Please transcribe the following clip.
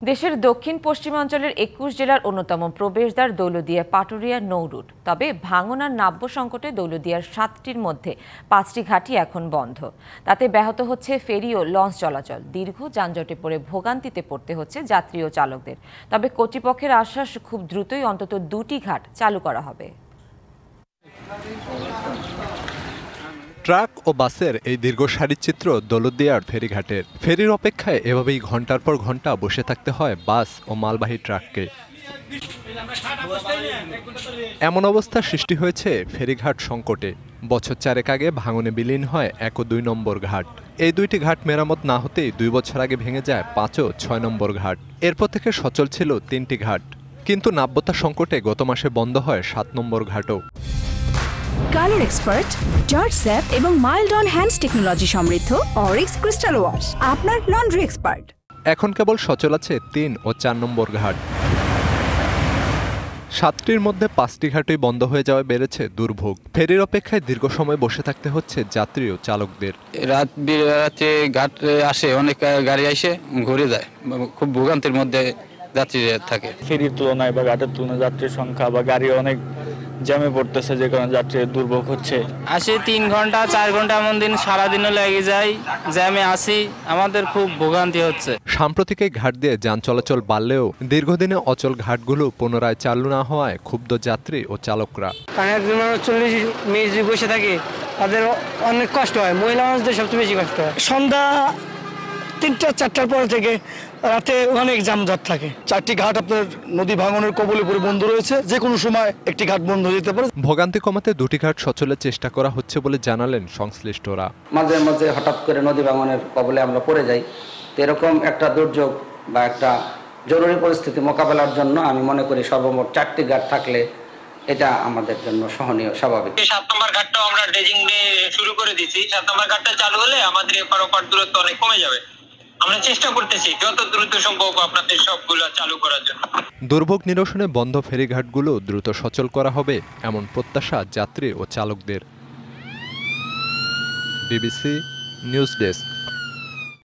দেশের দক্ষিণ পশ্চিমাঞ্চলের ২১ জেলার অন্যতম প্রবেশদ্বার দৌলতদিয়া পাটুরিয়া নৌ রুট। তবে ভাঙন আর নাব্য সংকটে দৌলতদিয়ার ৭টির মধ্যে ৫টি ঘাটই এখন বন্ধ। তাতে ব্যাহত হচ্ছে ফেরি ও লঞ্চ চলাচল। দীর্ঘ যানজটে পড়ে ভোগান্তিতে পড়তে হচ্ছে যাত্রী ও চালকদের। তবে কর্তৃপক্ষের আশ্বাস, খুব দ্রুতই অন্তত ২টি ঘাট চালু করা হবে। ট্রাক ও বাসের এই দীর্ঘ সারির চিত্র দৌলতদিয়ার ফেরিঘাটের। ফেরির অপেক্ষায় এভাবেই ঘন্টার পর ঘন্টা বসে থাকতে হয় বাস ও মালবাহী ট্রাককে। এমন অবস্থা সৃষ্টি হয়েছে ফেরিঘাট সংকটে। বছর ৪ আগে ভাঙনে বিলীন হয় ১ ও ২ নম্বর ঘাট। এই দুইটি ঘাট মেরামত না হতেই ২ বছর আগে ভেঙে যায় ৫ ও ৬ নম্বর ঘাট। এরপর থেকে সচল ছিল ৩টি ঘাট, কিন্তু নাব্যতা সংকটে গত মাসে বন্ধ হয় ৭ নম্বর ঘাটও। কালার এক্সপার্ট, জর্জ স্যাপ এবং মাইল্ড অন হ্যান্ডস টেকনোলজি সমৃদ্ধ অরিক্স ক্রিস্টাল ওয়াশ আপনার লন্ড্রি এক্সপার্ট। এখন কেবল সচল আছে ৩ ও ৪ নম্বর ঘাট। ৭টির মধ্যে ৫টি ঘাটই বন্ধ হয়ে যাওয়ায় বেড়েছে দুর্ভোগ। ফেরির অপেক্ষায় দীর্ঘ সময় বসে থাকতে হচ্ছে যাত্রী ও চালকদের। রাতে ঘাট আসে, অনেক গাড়ি আসে ঘুরে যায়, খুব ভোগান্তির মধ্যে যাত্রীরা থাকে। ফেরির তুলনায় বা ঘাটের তুলনায় যাত্রীর সংখ্যা বা গাড়ি অনেক জ্যামে পড়তেছে, যে কারণে যাত্রীর দুর্ভোগ হচ্ছে। আসি ৩ ঘন্টা ৪ ঘন্টা এমন দিন সারাদিনও লেগে যায়, জ্যামে আসি, আমাদের খুব ভোগান্তি হচ্ছে। সাম্প্রতিক এই ঘাট দিয়ে যান চলাচল বাড়লেও দীর্ঘদিনে অচল ঘাটগুলো পুনরায় চালু না হওয়ায় ক্ষুব্ধ যাত্রী ও চালকরা। ৪০ মিনিট বসে থাকে, তাদের অনেক কষ্ট হয়। মহিলা মানুষদের সবচেয়ে বেশি কষ্ট হয়। সন্ধ্যা ৩টা-৪টার পর থেকে রাতে অনেক যানজট থাকে। ৪টি ঘাট আপনার নদী ভাঙনের কবলে পড়ে বন্ধ রয়েছে, যে কোনো সময় একটি ঘাট বন্ধ হয়ে যেতে পারে। ভোগান্তি কমাতে ২টি ঘাট সচলের চেষ্টা করা হচ্ছে বলে জানালেন সংশ্লিষ্টরা। মাঝে মাঝে হঠাৎ করে নদী ভাঙনের কবলে আমরা পড়ে যাই। তো এরকম একটা দুর্যোগ বা একটা জরুরি পরিস্থিতি মোকাবেলার জন্য আমি মনে করি সর্বমোট 4টি ঘাট থাকলে এটা আমাদের জন্য সহনীয়, স্বাভাবিক। ৭ নম্বর ঘাটটাও আমরা ড্রেজিং দিয়ে শুরু করে দিয়েছি। ৭ নম্বর ঘাটটা চালু হলে আমাদের এপার ওপার দূরত্ব অনেক কমে যাবে। আমরা চেষ্টা করতেছি যত দ্রুত সম্ভব আপনাদের সবগুলো চালু করার জন্য। দুর্ভোগ নিরসনে বন্ধ ফেরিঘাটগুলো দ্রুত সচল করা হবে এমন প্রত্যাশা যাত্রী ও চালকদের। BBC news desk.